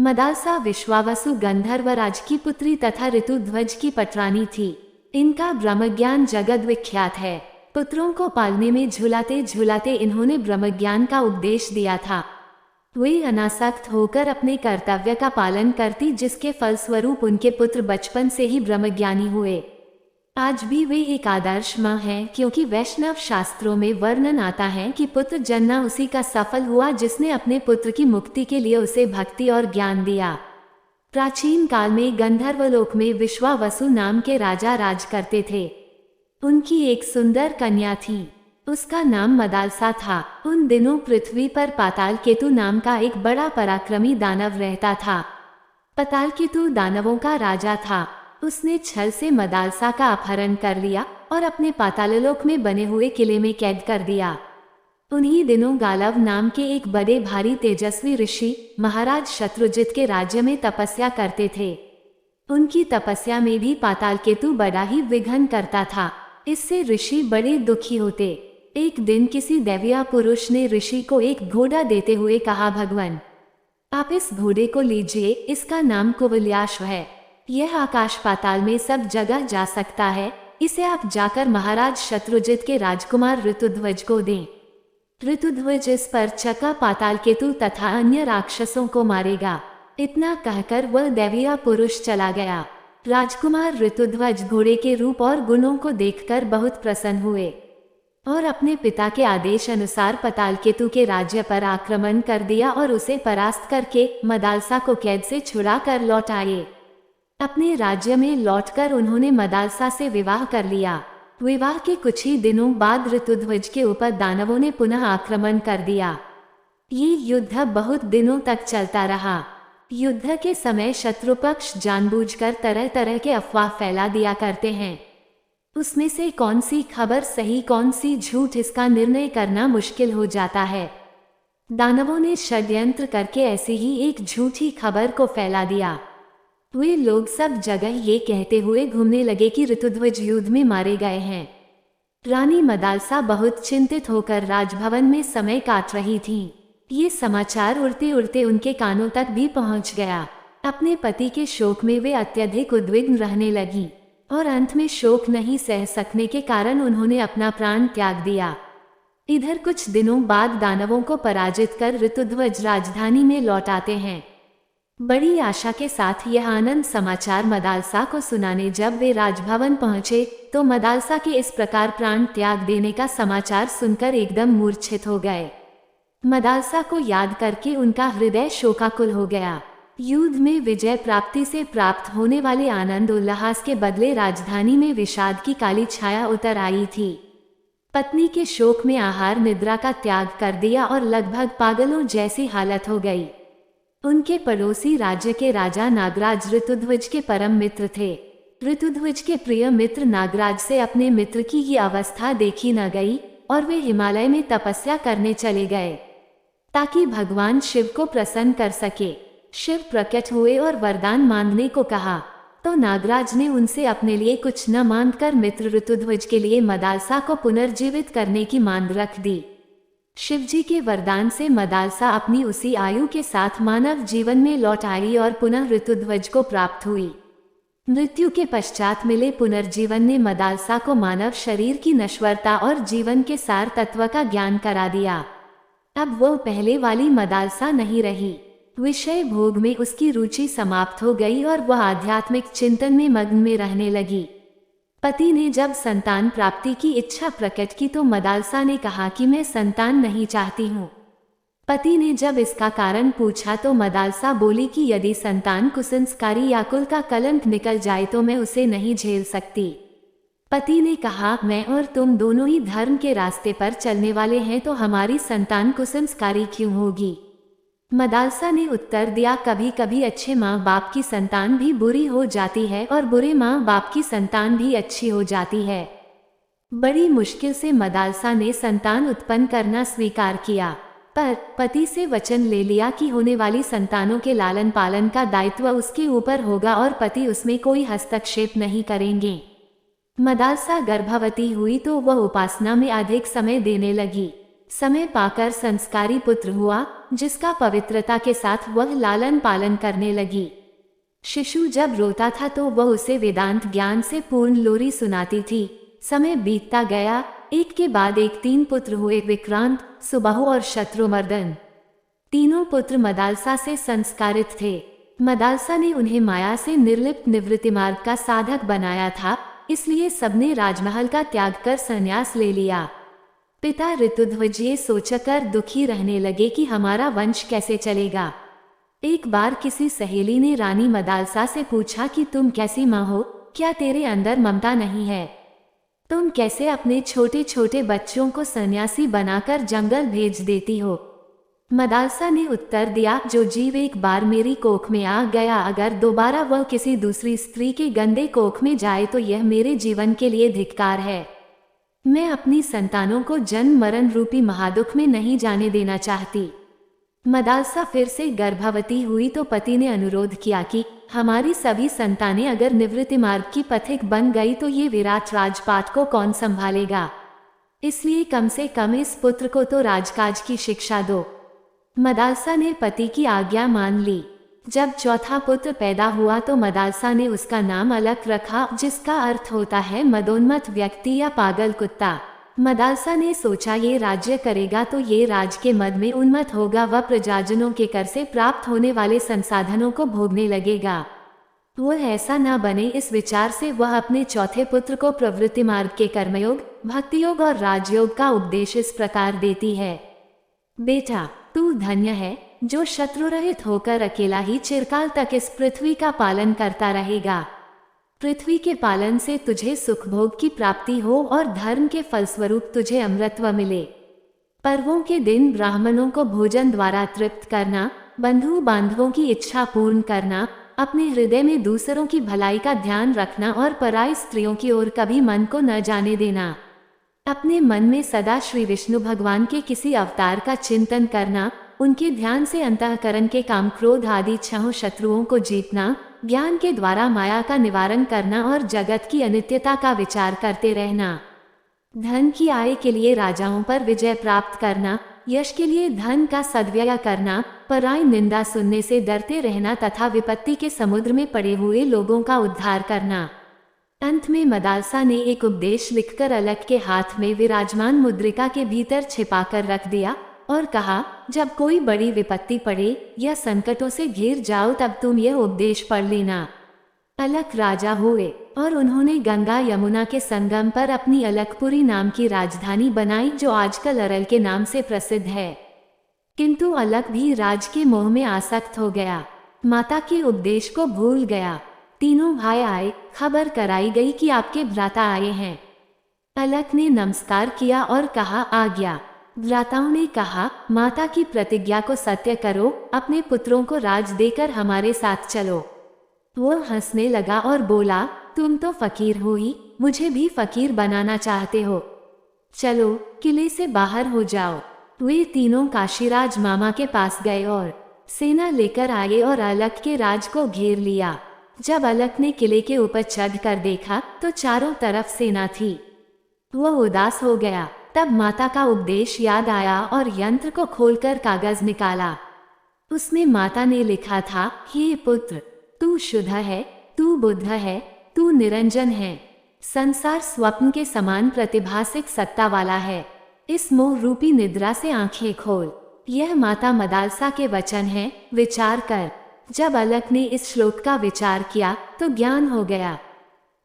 मदालसा विश्वावसु गंधर्वराज की पुत्री तथा ऋतुध्वज की पटरानी थी। इनका ब्रह्मज्ञान जगत विख्यात है। पुत्रों को पालने में झुलाते झुलाते इन्होंने ब्रह्मज्ञान का उपदेश दिया था। वे अनासक्त होकर अपने कर्तव्य का पालन करती, जिसके फलस्वरूप उनके पुत्र बचपन से ही ब्रह्मज्ञानी हुए। आज भी वे एक आदर्श माँ हैं, क्योंकि वैष्णव शास्त्रों में वर्णन आता है कि पुत्र जन्ना उसी का सफल हुआ जिसने अपने पुत्र की मुक्ति के लिए उसे भक्ति और ज्ञान दिया। प्राचीन काल में गंधर्वलोक में विश्वावसु नाम के राजा राज करते थे। उनकी एक सुंदर कन्या थी, उसका नाम मदालसा था। उन दिनों पृथ्वी पर पातालकेतु नाम का एक बड़ा पराक्रमी दानव रहता था। पातालकेतु दानवों का राजा था। उसने छल से मदालसा का अपहरण कर लिया और अपने पाताललोक में बने हुए किले में कैद कर दिया। उन्हीं दिनों गालव नाम के एक बड़े भारी तेजस्वी ऋषि महाराज शत्रुजित के राज्य में तपस्या करते थे। उनकी तपस्या में भी पातालकेतु बड़ा ही विघ्न करता था। इससे ऋषि बड़े दुखी होते। एक दिन किसी दैवीय पुरुष ने ऋषि को एक घोड़ा देते हुए कहा, भगवान आप इस घोड़े को लीजिए, इसका नाम कुवल्याश है। यह आकाश पाताल में सब जगह जा सकता है। इसे आप जाकर महाराज शत्रुजित के राजकुमार ऋतुध्वज को दें। ऋतुध्वज इस पर चका पातालकेतु तथा अन्य राक्षसों को मारेगा। इतना कहकर वह दैवीय पुरुष चला गया। राजकुमार ऋतुध्वज घोड़े के रूप और गुणों को देखकर बहुत प्रसन्न हुए और अपने पिता के आदेश अनुसार पातालकेतु के राज्य पर आक्रमण कर दिया और उसे परास्त करके मदालसा को कैद से छुड़ा कर लौट आए। अपने राज्य में लौटकर उन्होंने मदालसा से विवाह कर लिया। विवाह के कुछ ही दिनों बाद ऋतुध्वज के ऊपर दानवों ने पुनः आक्रमण कर दिया। ये युद्ध बहुत दिनों तक चलता रहा। युद्ध के समय शत्रुपक्ष जानबूझकर तरह तरह के अफवाह फैला दिया करते हैं। उसमें से कौन सी खबर सही कौन सी झूठ, इसका निर्णय करना मुश्किल हो जाता है। दानवों ने षड्यंत्र करके ऐसी ही एक झूठी खबर को फैला दिया। वे लोग सब जगह ये कहते हुए घूमने लगे कि ऋतुध्वज युद्ध में मारे गए हैं। रानी मदालसा बहुत चिंतित होकर राजभवन में समय काट रही थी। ये समाचार उड़ते उड़ते उनके कानों तक भी पहुंच गया। अपने पति के शोक में वे अत्यधिक उद्विग्न रहने लगी और अंत में शोक नहीं सह सकने के कारण उन्होंने अपना प्राण त्याग दिया। इधर कुछ दिनों बाद दानवों को पराजित कर ऋतुध्वज राजधानी में लौट आते हैं। बड़ी आशा के साथ यह आनंद समाचार मदालसा को सुनाने जब वे राजभवन पहुंचे तो मदालसा के इस प्रकार प्राण त्याग देने का समाचार सुनकर एकदम मूर्छित हो गए। मदालसा को याद करके उनका हृदय शोकाकुल हो गया। युद्ध में विजय प्राप्ति से प्राप्त होने वाले आनंद उल्लास के बदले राजधानी में विषाद की काली छाया उतर आई थी। पत्नी के शोक में आहार निद्रा का त्याग कर दिया और लगभग पागलों जैसी हालत हो गई। उनके पड़ोसी राज्य के राजा नागराज ऋतुध्वज के परम मित्र थे। ऋतुध्वज के प्रिय मित्र नागराज से अपने मित्र की ये अवस्था देखी न गई और वे हिमालय में तपस्या करने चले गए ताकि भगवान शिव को प्रसन्न कर सके। शिव प्रकट हुए और वरदान मांगने को कहा तो नागराज ने उनसे अपने लिए कुछ न मांगकर मित्र ऋतुध्वज के लिए मदालसा को पुनर्जीवित करने की मांग रख दी। शिवजी के वरदान से मदालसा अपनी उसी आयु के साथ मानव जीवन में लौट आई और पुनः ऋतुध्वज को प्राप्त हुई। मृत्यु के पश्चात मिले पुनर्जीवन ने मदालसा को मानव शरीर की नश्वरता और जीवन के सार तत्व का ज्ञान करा दिया। अब वह पहले वाली मदालसा नहीं रही। विषय भोग में उसकी रुचि समाप्त हो गई और वह आध्यात्मिक चिंतन में मग्न में रहने लगी। पति ने जब संतान प्राप्ति की इच्छा प्रकट की तो मदालसा ने कहा कि मैं संतान नहीं चाहती हूँ। पति ने जब इसका कारण पूछा तो मदालसा बोली कि यदि संतान कुसंस्कारी या कुल का कलंक निकल जाए तो मैं उसे नहीं झेल सकती। पति ने कहा, मैं और तुम दोनों ही धर्म के रास्ते पर चलने वाले हैं तो हमारी संतान कुसंस्कारी क्यों होगी। मदालसा ने उत्तर दिया, कभी कभी अच्छे माँ बाप की संतान भी बुरी हो जाती है और बुरे माँ बाप की संतान भी अच्छी हो जाती है। बड़ी मुश्किल से मदालसा ने संतान उत्पन्न करना स्वीकार किया, पर पति से वचन ले लिया कि होने वाली संतानों के लालन पालन का दायित्व उसके ऊपर होगा और पति उसमें कोई हस्तक्षेप नहीं करेंगे। मदालसा गर्भवती हुई तो वह उपासना में अधिक समय देने लगी। समय पाकर संस्कारी पुत्र हुआ, जिसका पवित्रता के साथ वह लालन पालन करने लगी। शिशु जब रोता था तो वह उसे वेदांत ज्ञान से पूर्ण लोरी सुनाती थी। समय बीतता गया, एक के बाद एक 3 पुत्र हुए, विक्रांत, सुबाहु और शत्रुमर्दन। तीनों पुत्र मदालसा से संस्कारित थे। मदालसा ने उन्हें माया से निर्लिप्त निवृत्ति मार्ग का साधक बनाया था, इसलिए सबने राजमहल का त्याग कर संन्यास ले लिया। पिता ऋतुध्वज ये सोचकर दुखी रहने लगे कि हमारा वंश कैसे चलेगा। एक बार किसी सहेली ने रानी मदालसा से पूछा कि तुम कैसी माँ हो, क्या तेरे अंदर ममता नहीं है? तुम कैसे अपने छोटे छोटे बच्चों को सन्यासी बनाकर जंगल भेज देती हो? मदालसा ने उत्तर दिया, जो जीव एक बार मेरी कोख में आ गया, अगर दोबारा वह किसी दूसरी स्त्री के गंदे कोख में जाए तो यह मेरे जीवन के लिए धिक्कार है। मैं अपनी संतानों को जन्म मरण रूपी महादुख में नहीं जाने देना चाहती। मदालसा फिर से गर्भवती हुई तो पति ने अनुरोध किया कि हमारी सभी संतानें अगर निवृत्ति मार्ग की पथिक बन गई तो ये विराट राजपाट को कौन संभालेगा? इसलिए कम से कम इस पुत्र को तो राजकाज की शिक्षा दो। मदालसा ने पति की आज्ञा मान ली। जब चौथा पुत्र पैदा हुआ तो मदालसा ने उसका नाम अलक रखा, जिसका अर्थ होता है मदोन्मत्त व्यक्ति या पागल कुत्ता। मदालसा ने सोचा ये राज्य करेगा तो ये राज के मद में उन्मत्त होगा, वह प्रजाजनों के कर से प्राप्त होने वाले संसाधनों को भोगने लगेगा। वह ऐसा न बने, इस विचार से वह अपने चौथे पुत्र को प्रवृत्ति मार्ग के कर्मयोग, भक्ति योग और राजयोग का उपदेश इस प्रकार देती है। बेटा, तू धन्य है जो शत्रु रहित होकर अकेला ही चिरकाल तक इस पृथ्वी का पालन करता रहेगा। पृथ्वी के पालन से तुझे सुख भोग की प्राप्ति हो और धर्म के फलस्वरूप तुझे अमृतत्व मिले। पर्वों के दिन ब्राह्मणों को भोजन द्वारा तृप्त करना, बंधु बांधवों की इच्छा पूर्ण करना, अपने हृदय में दूसरों की भलाई का ध्यान रखना और पराई स्त्रियों की ओर कभी मन को न जाने देना। अपने मन में सदा श्री विष्णु भगवान के किसी अवतार का चिंतन करना, उनके ध्यान से अंतःकरण के काम क्रोध आदि 6 शत्रुओं को जीतना, ज्ञान के द्वारा माया का निवारण करना और जगत की अनित्यता का विचार करते रहना। धन की आय के लिए राजाओं पर विजय प्राप्त करना, यश के लिए धन का सद्व्यय करना, पराई निंदा सुनने से डरते रहना तथा विपत्ति के समुद्र में पड़े हुए लोगों का उद्धार करना। अंत में मदालसा ने एक उपदेश लिखकर अलक के हाथ में विराजमान मुद्रिका के भीतर छिपाकर रख दिया और कहा, जब कोई बड़ी विपत्ति पड़े या संकटों से घिर जाओ तब तुम यह उपदेश पढ़ लेना। अलक राजा हुए और उन्होंने गंगा यमुना के संगम पर अपनी अलकपुरी नाम की राजधानी बनाई, जो आजकल अरल के नाम से प्रसिद्ध है। किंतु अलक भी राज के मोह में आसक्त हो गया, माता के उपदेश को भूल गया। तीनों भाई आए, खबर कराई गई कि आपके भ्राता आए हैं। अलक ने नमस्कार किया और कहा, आज्ञा। भ्राताओं ने कहा, माता की प्रतिज्ञा को सत्य करो, अपने पुत्रों को राज देकर हमारे साथ चलो। वो हंसने लगा और बोला, तुम तो फकीर हो ही, मुझे भी फकीर बनाना चाहते हो। चलो, किले से बाहर हो जाओ। वे तीनों काशीराज मामा के पास गए और सेना लेकर आए और अलक के राज को घेर लिया। जब अलक ने किले के ऊपर चढ़ कर देखा तो चारों तरफ सेना थी। वह उदास हो गया। तब माता का उपदेश याद आया और यंत्र को खोलकर कागज निकाला। उसमें माता ने लिखा था, हे पुत्र, तू शुद्ध है, तू बुद्ध है, तू निरंजन है। संसार स्वप्न के समान प्रतिभासिक सत्ता वाला है। इस मोह रूपी निद्रा से आंखें खोल। यह माता मदालसा के वचन है, विचार कर। जब अलक ने इस श्लोक का विचार किया तो ज्ञान हो गया।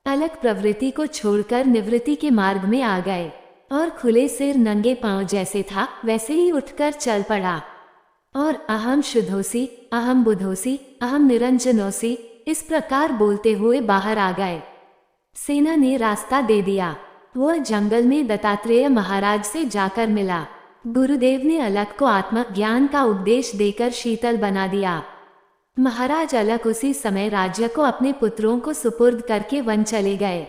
अलक प्रवृत्ति को छोड़कर निवृत्ति के मार्ग में आ गए और खुले सिर नंगे पांव जैसे था वैसे ही उठकर चल पड़ा और अहम शुद्धोसी, अहम बुद्धोसी, अहम निरंजनोसी इस प्रकार बोलते हुए बाहर आ गए। सेना ने रास्ता दे दिया। वह जंगल में दत्तात्रेय महाराज से जाकर मिला। गुरुदेव ने अलक को आत्मज्ञान का उपदेश देकर शीतल बना दिया। महाराज अलक उसी समय राज्य को अपने पुत्रों को सुपुर्द करके वन चले गए।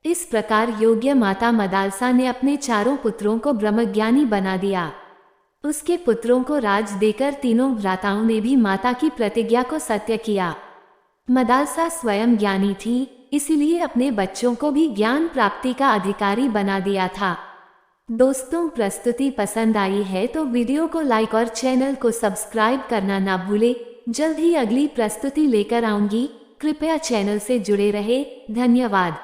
इस प्रकार योग्य माता मदालसा ने अपने चारों पुत्रों को ब्रह्मज्ञानी बना दिया। उसके पुत्रों को राज देकर तीनों भ्राताओं ने भी माता की प्रतिज्ञा को सत्य किया। मदालसा स्वयं ज्ञानी थी, इसीलिए अपने बच्चों को भी ज्ञान प्राप्ति का अधिकारी बना दिया था। दोस्तों, प्रस्तुति पसंद आई है तो वीडियो को लाइक और चैनल को सब्सक्राइब करना ना भूले। जल्द ही अगली प्रस्तुति लेकर आऊंगी, कृपया चैनल से जुड़े रहे। धन्यवाद।